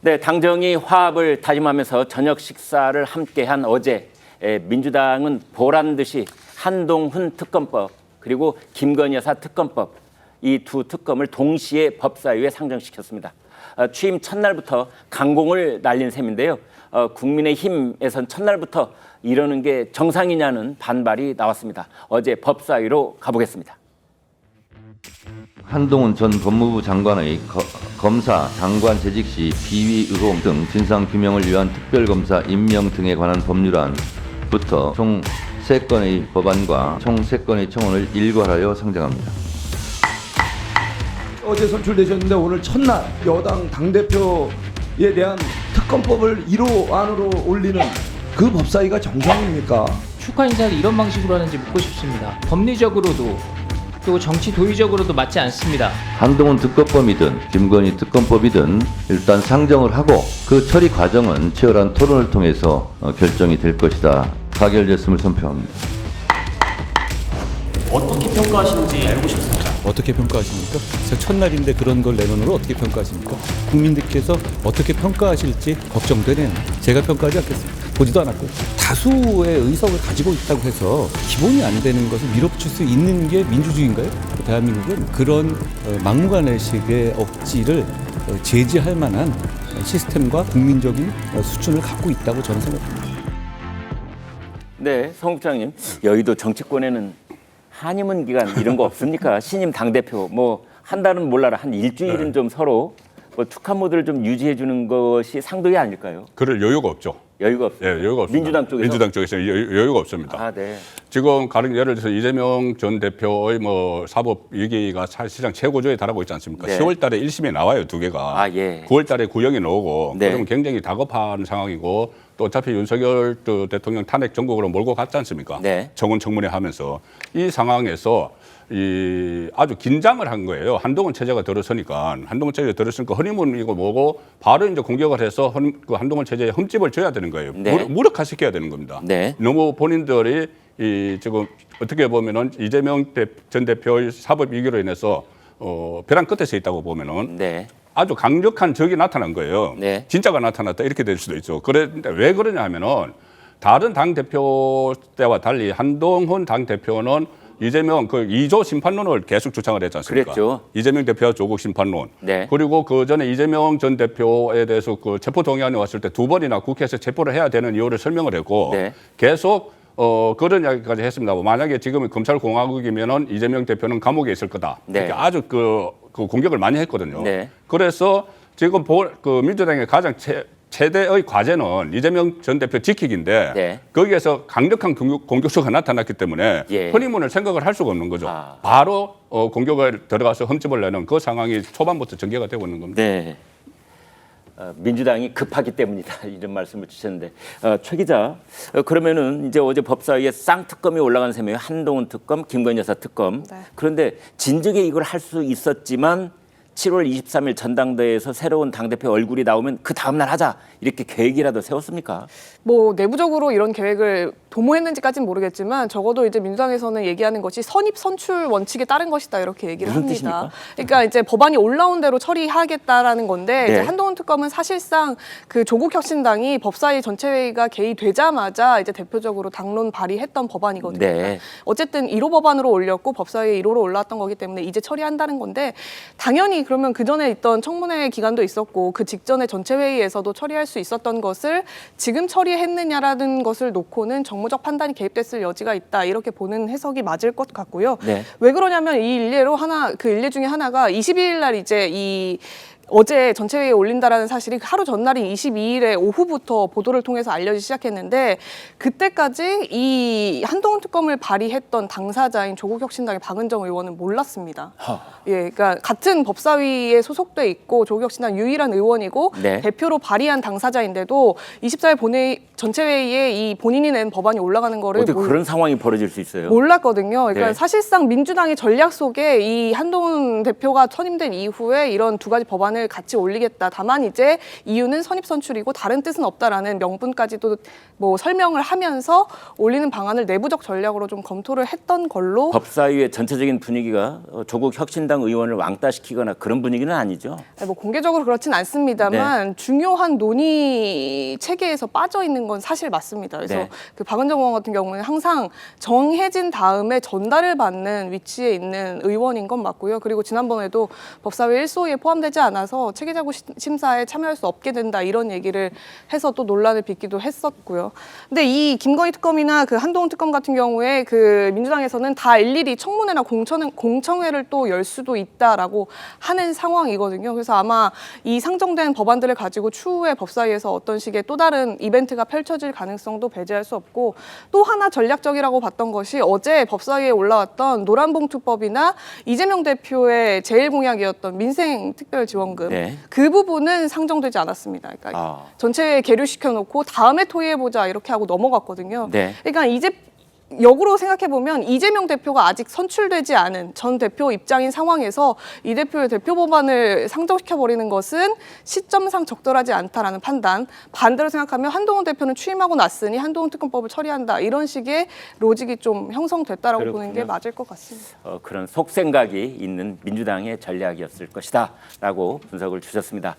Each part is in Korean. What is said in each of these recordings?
네, 당정이 화합을 다짐하면서 저녁 식사를 함께한 어제 민주당은 보란 듯이 한동훈 특검법 그리고 김건희 여사 특검법 이 두 특검을 동시에 법사위에 상정시켰습니다. 취임 첫날부터 강공을 날린 셈인데요. 국민의힘에선 첫날부터 이러는 게 정상이냐는 반발이 나왔습니다. 어제 법사위로 가보겠습니다. 한동훈 전 법무부 장관의 검사, 장관 재직 시 비위 의혹 등 진상규명을 위한 특별검사 임명 등에 관한 법률안부터 총 3건의 법안과 총 3건의 청원을 일괄하여 상정합니다. 어제 선출되셨는데 오늘 첫날 여당 당대표에 대한 특검법을 1호 안으로 올리는 그 법사위가 정상입니까? 축하 인사를 이런 방식으로 하는지 묻고 싶습니다. 법리적으로도 또 정치 도의적으로도 맞지 않습니다. 한동훈 특검법이든 김건희 특검법이든 일단 상정을 하고 그 처리 과정은 치열한 토론을 통해서 결정이 될 것이다. 가결됐음을 선포합니다. 어떻게 평가하시는지 알고 싶습니다. 어떻게 평가하십니까? 첫날인데 그런 걸 내놓는 걸 어떻게 평가하십니까? 국민들께서 어떻게 평가하실지 걱정되네요. 제가 평가하지 않겠습니다. 보지도 않았고 다수의 의석을 가지고 있다고 해서 기본이 안 되는 것을 밀어붙일 수 있는 게 민주주의인가요? 대한민국은 그런 막무가내식의 억지를 제지할 만한 시스템과 국민적인 수준을 갖고 있다고 저는 생각합니다. 네, 성 국장님, 여의도 정치권에는 한의문 기간 이런 거 없습니까? 신임 당대표 뭐 한 달은 몰라라 한 일주일은 좀 서로 뭐 축하 모드를 좀 유지해 주는 것이 상도이 아닐까요? 그럴 여유가 없죠. 여유가 없어요. 예, 여유가 없습니다. 민주당 쪽에서 여유가 없습니다. 아, 네. 지금 가령 예를 들어서 이재명 전 대표의 뭐 사법 위기가 사실상 최고조에 달하고 있지 않습니까? 네. 10월 달에 1심이 나와요, 2개가. 아, 예. 9월 달에 구형이 나오고 네. 그러면 굉장히 다급한 상황이고 또 어차피 윤석열 대통령 탄핵 전국으로 몰고 갔지 않습니까? 네. 청원 청문회 하면서 이 상황에서 이 아주 긴장을 한 거예요. 한동훈 체제가 들어서니까 허니문이고 뭐고 바로 이제 공격을 해서 그 한동훈 체제에 흠집을 줘야 되는 거예요. 네. 무력화시켜야 되는 겁니다. 네. 너무 본인들이 이 지금 어떻게 보면은 이재명 전 대표의 사법 위기로 인해서 벼랑 끝에 서 있다고 보면은 네. 아주 강력한 적이 나타난 거예요. 네. 진짜가 나타났다 이렇게 될 수도 있죠. 그런데 왜 그러냐 하면은 다른 당 대표 때와 달리 한동훈 당 대표는 이재명 그 2조 심판론을 계속 주창을 했지 않습니까? 그랬죠. 이재명 대표와 조국 심판론. 네. 그리고 그 전에 이재명 전 대표에 대해서 그 체포 동의안이 왔을 때 2번이나 국회에서 체포를 해야 되는 이유를 설명을 했고 네. 계속 그런 이야기까지 했습니다. 만약에 지금 검찰 공화국이면은 이재명 대표는 감옥에 있을 거다. 네. 이렇게 아주 그 공격을 많이 했거든요. 네. 그래서 지금 그 민주당의 가장 최대의 과제는 이재명 전 대표 지키기인데 네. 거기에서 강력한 공격수가 나타났기 때문에 예. 허니문을 생각을 할 수가 없는 거죠. 아. 바로 공격을 들어가서 흠집을 내는 그 상황이 초반부터 전개가 되고 있는 겁니다. 네. 민주당이 급하기 때문이다 이런 말씀을 주셨는데 최 기자 그러면은 이제 어제 법사위에 쌍특검이 올라간 셈이에요. 한동훈 특검, 김건희 여사 특검. 네. 그런데 진즉에 이걸 할 수 있었지만 7월 23일 전당대회에서 새로운 당대표 얼굴이 나오면 그 다음날 하자 이렇게 계획이라도 세웠습니까? 뭐 내부적으로 이런 계획을 도모했는지까지는 모르겠지만 적어도 이제 민주당에서는 얘기하는 것이 선입 선출 원칙에 따른 것이다 이렇게 얘기를 무슨 합니다. 뜻입니까? 그러니까 이제 법안이 올라온 대로 처리하겠다라는 건데 네. 이제 한동훈 특검은 사실상 그 조국 혁신당이 법사위 전체회의가 개의되자마자 이제 대표적으로 당론 발의했던 법안이거든요. 네. 그러니까 어쨌든 1호 법안으로 올렸고 법사위에 1호로 올라왔던 거기 때문에 이제 처리한다는 건데 당연히 그러면 그 전에 있던 청문회 기간도 있었고 그 직전에 전체회의에서도 처리할 수 있었던 것을 지금 처리했느냐라는 것을 놓고는 정무적 판단이 개입됐을 여지가 있다 이렇게 보는 해석이 맞을 것 같고요. 네. 왜 그러냐면 이 일례로 그 일례 중에 하나가 22일 날 이제 어제 전체회의에 올린다라는 사실이 하루 전날인 22일에 오후부터 보도를 통해서 알려지기 시작했는데 그때까지 이 한동훈 특검을 발의했던 당사자인 조국혁신당의 박은정 의원은 몰랐습니다. 예, 그러니까 같은 법사위에 소속돼 있고 조국혁신당 유일한 의원이고 네. 대표로 발의한 당사자인데도 24일 전체회의에 이 본인이 낸 법안이 올라가는 거를 어떻게 그런 상황이 벌어질 수 있어요? 몰랐거든요. 그러니까 네. 사실상 민주당의 전략 속에 이 한동훈 대표가 선임된 이후에 이런 두 가지 법안을 방안을 같이 올리겠다. 다만 이제 이유는 선입 선출이고 다른 뜻은 없다라는 명분까지도 뭐 설명을 하면서 올리는 방안을 내부적 전략으로 좀 검토를 했던 걸로. 법사위의 전체적인 분위기가 조국 혁신당 의원을 왕따시키거나 그런 분위기는 아니죠. 뭐 공개적으로 그렇진 않습니다만 중요한 논의 체계에서 빠져 있는 건 사실 맞습니다. 그래서 네. 그 박은정 의원 같은 경우는 항상 정해진 다음에 전달을 받는 위치에 있는 의원인 건 맞고요. 그리고 지난번에도 법사위 1소위에 포함되지 않아서 체계자구 심사에 참여할 수 없게 된다 이런 얘기를 해서 또 논란을 빚기도 했었고요. 근데 이 김건희 특검이나 그 한동훈 특검 같은 경우에 그 민주당에서는 다 일일이 청문회나 공청회를 또 열 수도 있다라고 하는 상황이거든요. 그래서 아마 이 상정된 법안들을 가지고 추후에 법사위에서 어떤 식의 또 다른 이벤트가 펼쳐질 가능성도 배제할 수 없고, 또 하나 전략적이라고 봤던 것이 어제 법사위에 올라왔던 노란봉투법이나 이재명 대표의 제일 공약이었던 민생특별지원금 네. 그 부분은 상정되지 않았습니다. 그러니까 전체에 계류시켜놓고 다음에 토의해보자 이렇게 하고 넘어갔거든요. 네. 그러니까 이제 역으로 생각해보면 이재명 대표가 아직 선출되지 않은 전 대표 입장인 상황에서 이 대표의 대표 법안을 상정시켜버리는 것은 시점상 적절하지 않다라는 판단. 반대로 생각하면 한동훈 대표는 취임하고 났으니 한동훈 특검법을 처리한다. 이런 식의 로직이 좀 형성됐다라고 그렇군요. 보는 게 맞을 것 같습니다. 그런 속생각이 있는 민주당의 전략이었을 것이다 라고 분석을 주셨습니다.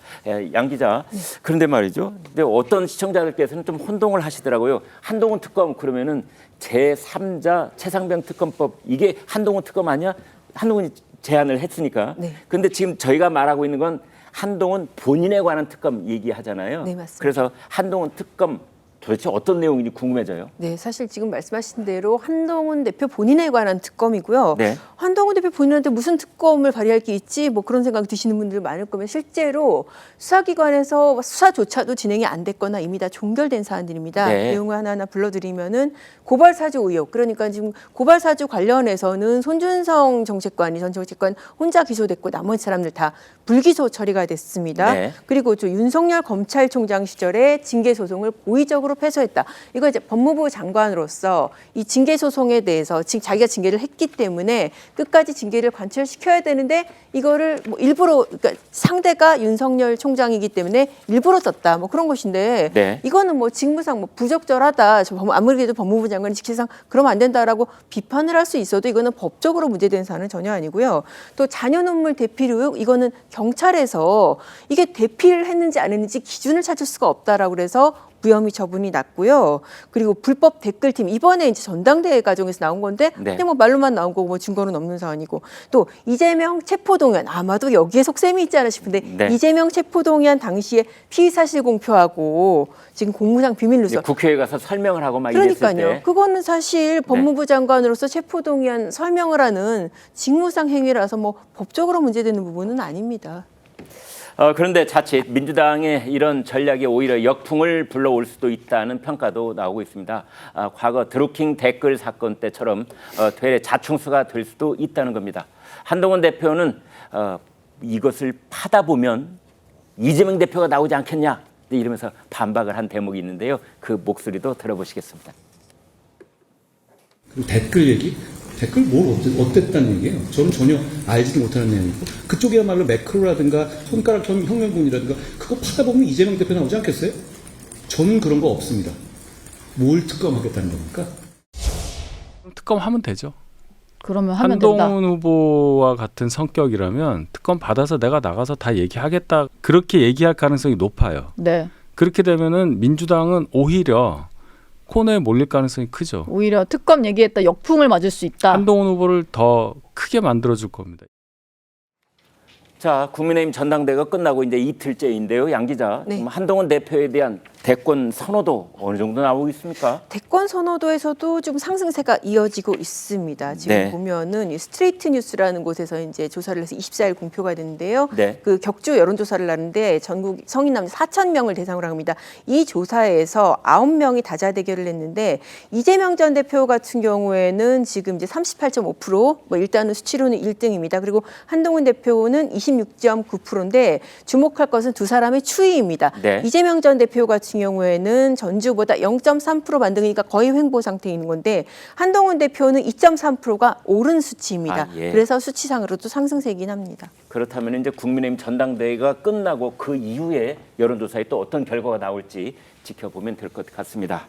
양 기자, 그런데 말이죠. 근데 어떤 시청자들께서는 좀 혼동을 하시더라고요. 한동훈 특검 그러면은 제3자 최상병 특검법, 이게 한동훈 특검 아니야? 한동훈이 제안을 했으니까. 네. 근데 지금 저희가 말하고 있는 건 한동훈 본인에 관한 특검 얘기하잖아요. 네, 맞습니다. 그래서 한동훈 특검 도대체 어떤 내용인지 궁금해져요. 네, 사실 지금 말씀하신 대로 한동훈 대표 본인에 관한 특검이고요. 네. 한동훈 대표 본인한테 무슨 특검을 발의할 게 있지 뭐 그런 생각 드시는 분들 많을 거면 실제로 수사기관에서 수사조차도 진행이 안 됐거나 이미 다 종결된 사안들입니다. 네. 내용을 하나하나 불러드리면은 고발사주 의혹, 그러니까 지금 고발사주 관련해서는 손준성 정책관이 전 정책관 혼자 기소됐고 나머지 사람들 다 불기소 처리가 됐습니다. 네. 그리고 또 윤석열 검찰총장 시절에 징계 소송을 고의적으로 패소했다. 이거 이제 법무부 장관으로서 이 징계 소송에 대해서 자기가 징계를 했기 때문에 끝까지 징계를 관철시켜야 되는데 이거를 뭐 일부러, 그러니까 상대가 윤석열 총장이기 때문에 일부러 썼다. 뭐 그런 것인데 네. 이거는 뭐 직무상 뭐 부적절하다. 아무래도 법무부 장관이 직책상 그러면 안 된다라고 비판을 할 수 있어도 이거는 법적으로 문제되는 사안은 전혀 아니고요. 또 자녀 눈물 대필 의혹, 이거는 경찰에서 이게 대필을 했는지 안 했는지 기준을 찾을 수가 없다라고 그래서 무혐의 처분이 났고요. 그리고 불법 댓글팀, 이번에 이제 전당대회 과정에서 나온 건데 네. 그냥 뭐 말로만 나온 거고 뭐 증거는 없는 사안이고, 또 이재명 체포동의안, 아마도 여기에 속셈이 있지 않나 싶은데 네. 이재명 체포동의안 당시에 피의 사실 공표하고 지금 공무상 비밀 누설, 국회에 가서 설명을 하고 막 이랬을 그러니까요. 때. 그거는 사실 법무부 장관으로서 체포동의안 설명을 하는 직무상 행위라서 뭐 법적으로 문제되는 부분은 아닙니다. 그런데 자칫 민주당의 이런 전략이 오히려 역풍을 불러올 수도 있다는 평가도 나오고 있습니다. 과거 드루킹 댓글 사건 때처럼 되레 자충수가 될 수도 있다는 겁니다. 한동훈 대표는 이것을 파다 보면 이재명 대표가 나오지 않겠냐 이러면서 반박을 한 대목이 있는데요. 그 목소리도 들어보시겠습니다. 그럼 댓글 얘기? 댓글 뭘 어땠다는 얘기예요? 저는 전혀 알지도 못하는 내용이고, 그쪽이야말로 매크로라든가 손가락 혁명군이라든가 그거 파다 보면 이재명 대표 나오지 않겠어요? 저는 그런 거 없습니다. 뭘 특검하겠다는 겁니까? 특검하면 되죠. 그러면 하면 된다. 한동훈 후보와 같은 성격이라면 특검 받아서 내가 나가서 다 얘기하겠다, 그렇게 얘기할 가능성이 높아요. 네. 그렇게 되면은 민주당은 오히려 코너에 몰릴 가능성이 크죠. 오히려 특검 얘기했다 역풍을 맞을 수 있다. 한동훈 후보를 더 크게 만들어줄 겁니다. 자, 국민의힘 전당대회가 끝나고 이제 이틀째인데요. 양 기자, 네. 지금 한동훈 대표에 대한 대권 선호도 어느 정도 나오고 있습니까? 대권 선호도에서도 좀 상승세가 이어지고 있습니다. 지금 네. 보면은 이 스트레이트 뉴스라는 곳에서 이제 조사를 해서 24일 공표가 됐는데요. 네. 그 격주 여론조사를 하는데 전국 성인 남녀 4,000명을 대상으로 합니다. 이 조사에서 9명이 다자 대결을 했는데 이재명 전 대표 같은 경우에는 지금 이제 38.5%, 뭐 일단은 수치로는 1등입니다. 그리고 한동훈 대표는 26.9%인데 주목할 것은 두 사람의 추이입니다. 네. 이재명 전 대표 같은 경우에는 전주보다 0.3% 반등이니까 거의 횡보 상태에 있는 건데 한동훈 대표는 2.3%가 오른 수치입니다. 아, 예. 그래서 수치상으로도 상승세이긴 합니다. 그렇다면 이제 국민의힘 전당대회가 끝나고 그 이후에 여론조사에 또 어떤 결과가 나올지 지켜보면 될 것 같습니다.